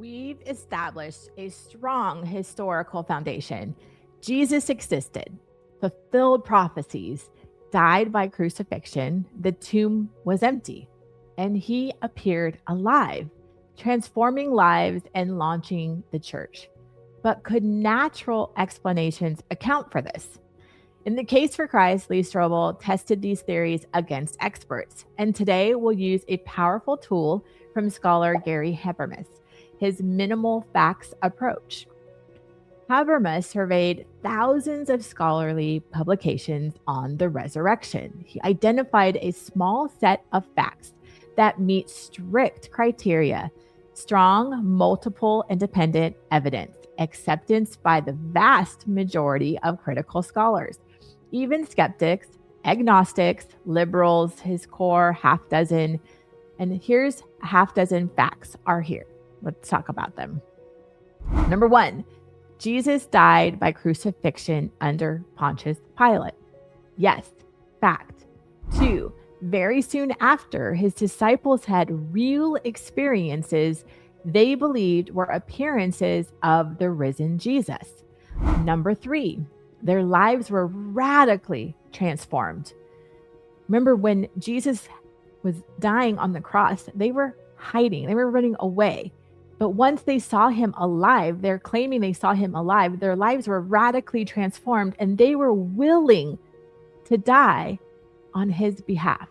We've established a strong historical foundation. Jesus existed, fulfilled prophecies, died by crucifixion, the tomb was empty, and he appeared alive, transforming lives and launching the church. But could natural explanations account for this? In the case for Christ, Lee Strobel tested these theories against experts, and today we'll use a powerful tool from scholar Gary Habermas, his minimal facts approach. Habermas surveyed thousands of scholarly publications on the resurrection. He identified a small set of facts that meet strict criteria: strong, multiple, independent evidence, acceptance by the vast majority of critical scholars, even skeptics, agnostics, liberals, his core half dozen. And here's a half dozen facts are here. Let's talk about them. Number 1, Jesus died by crucifixion under Pontius Pilate. Yes, fact. 2, very soon after, his disciples had real experiences they believed were appearances of the risen Jesus. Number 3, their lives were radically transformed. Remember, when Jesus was dying on the cross, they were hiding, they were running away. But once they saw him alive, they're claiming they saw him alive, their lives were radically transformed and they were willing to die on his behalf.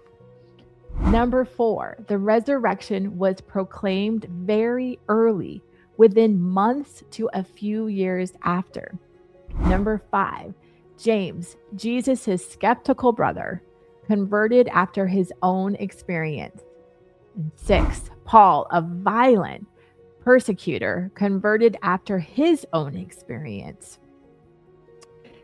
Number 4, the resurrection was proclaimed very early, within months to a few years after. Number 5, James, Jesus' skeptical brother, converted after his own experience. And 6, Paul, a violent persecutor, converted after his own experience.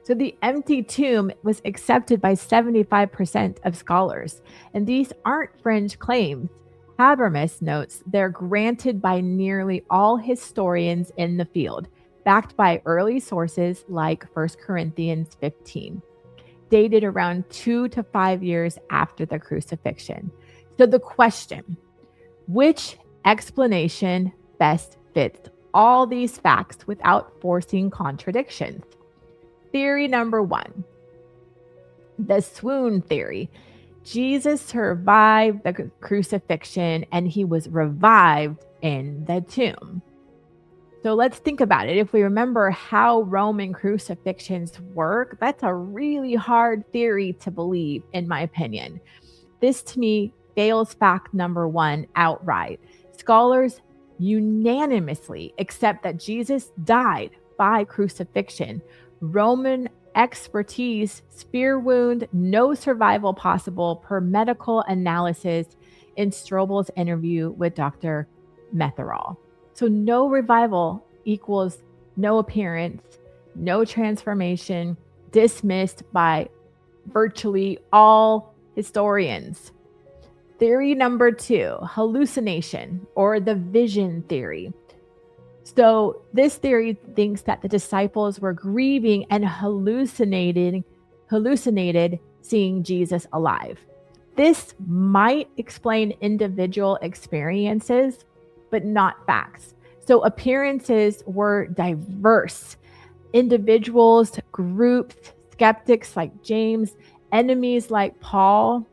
So the empty tomb was accepted by 75% of scholars. And these aren't fringe claims. Habermas notes they're granted by nearly all historians in the field, backed by early sources like 1 Corinthians 15, dated around 2 to 5 years after the crucifixion. So the question, which explanation best fits all these facts without forcing contradictions? Theory number 1, the swoon theory. Jesus survived the crucifixion and he was revived in the tomb. So let's think about it. If we remember how Roman crucifixions work, that's a really hard theory to believe, in my opinion. This to me fails fact number 1 outright. Scholars unanimously accept that Jesus died by crucifixion. Roman expertise, spear wound, no survival possible per medical analysis in Strobel's interview with Dr. Metherall. So no revival equals no appearance, no transformation, dismissed by virtually all historians. Theory number 2, hallucination or the vision theory. So this theory thinks that the disciples were grieving and hallucinated seeing Jesus alive. This might explain individual experiences, but not facts. So appearances were diverse. Individuals, groups, skeptics like James, enemies like Paul.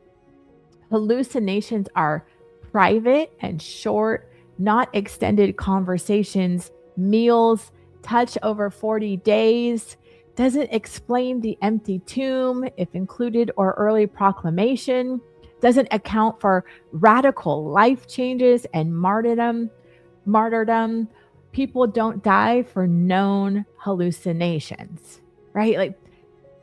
Hallucinations are private and short, not extended conversations, meals, touch over 40 days. Doesn't explain the empty tomb, if included, or early proclamation. Doesn't account for radical life changes and martyrdom. People don't die for known hallucinations, right? Like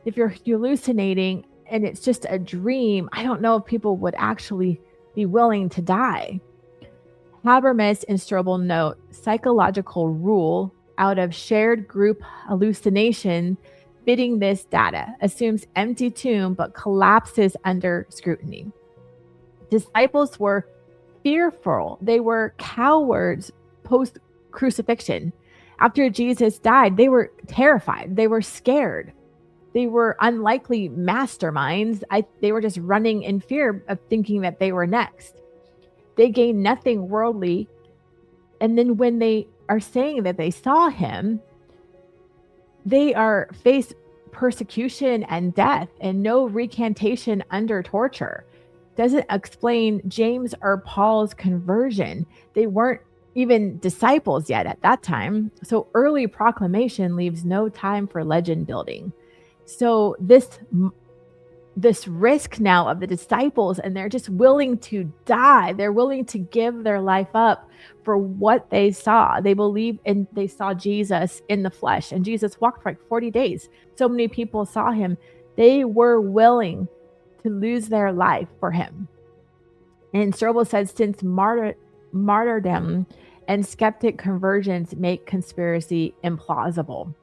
if you're hallucinating and it's just a dream, I don't know if people would actually be willing to die. Habermas and Strobel note psychological rule out of shared group hallucination fitting this data, assumes empty tomb but collapses under scrutiny. Disciples were fearful. They were cowards post-crucifixion. After Jesus died, they were terrified. They were scared. They were unlikely masterminds. They were just running in fear of thinking that they were next. They gained nothing worldly. And then when they are saying that they saw him, they are faced persecution and death and no recantation under torture. Doesn't explain James or Paul's conversion. They weren't even disciples yet at that time. So early proclamation leaves no time for legend building. So this risk now of the disciples, and they're just willing to die. They're willing to give their life up for what they saw. They believe and they saw Jesus in the flesh, and Jesus walked for like 40 days. So many people saw him. They were willing to lose their life for him. And Strobel says, since martyrdom and skeptic conversions make conspiracy implausible.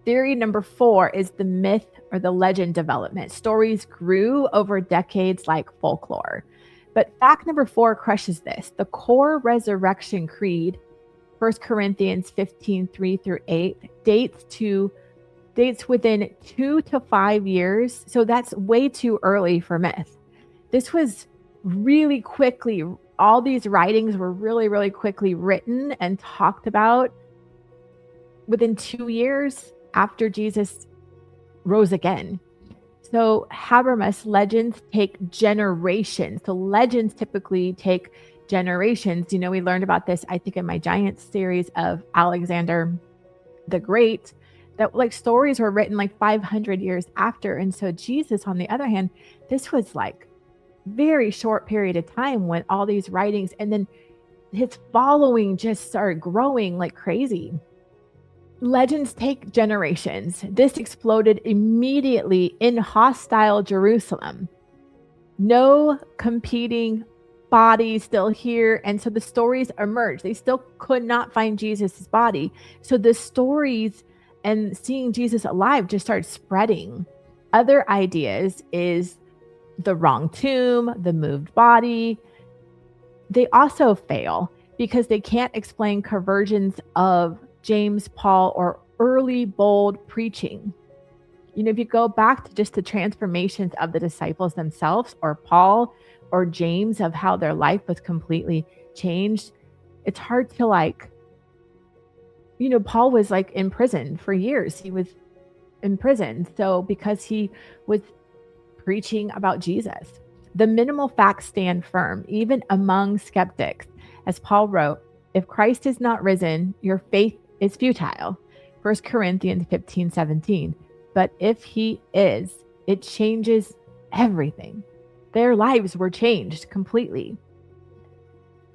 Theory number 4 is the myth or the legend development. Stories grew over decades like folklore. But fact number 4 crushes this. The core resurrection creed, 1 Corinthians 15, 3-8, dates within 2 to 5 years. So that's way too early for myth. This was really quickly, all these writings were really, really quickly written and talked about within 2 years after Jesus rose again. So Habermas, legends take generations. So legends typically take generations. You know, we learned about this, I think, in my Giants series of Alexander the Great, that like stories were written like 500 years after. And so Jesus, on the other hand, this was like very short period of time when all these writings, and then his following just started growing like crazy. Legends take generations. This exploded immediately in hostile Jerusalem. No competing bodies still here. And so the stories emerged. They still could not find Jesus's body. So the stories and seeing Jesus alive just started spreading. Other ideas is the wrong tomb, the moved body. They also fail because they can't explain conversions of James, Paul, or early bold preaching. You know, if you go back to just the transformations of the disciples themselves, or Paul or James, of how their life was completely changed, it's hard to like, you know, Paul was like in prison for years. He was in prison. So because he was preaching about Jesus, the minimal facts stand firm, even among skeptics. As Paul wrote, if Christ is not risen, your faith is futile. 1 Corinthians 15:17. But if he is, it changes everything. Their lives were changed completely.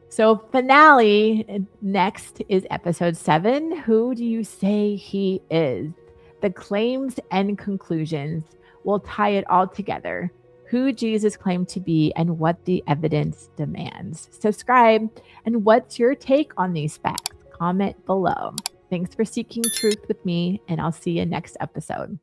So finale, next is episode 7. Who do you say he is? The claims and conclusions will tie it all together. Who Jesus claimed to be and what the evidence demands. Subscribe. And what's your take on these facts? Comment below. Thanks for seeking truth with me, and I'll see you next episode.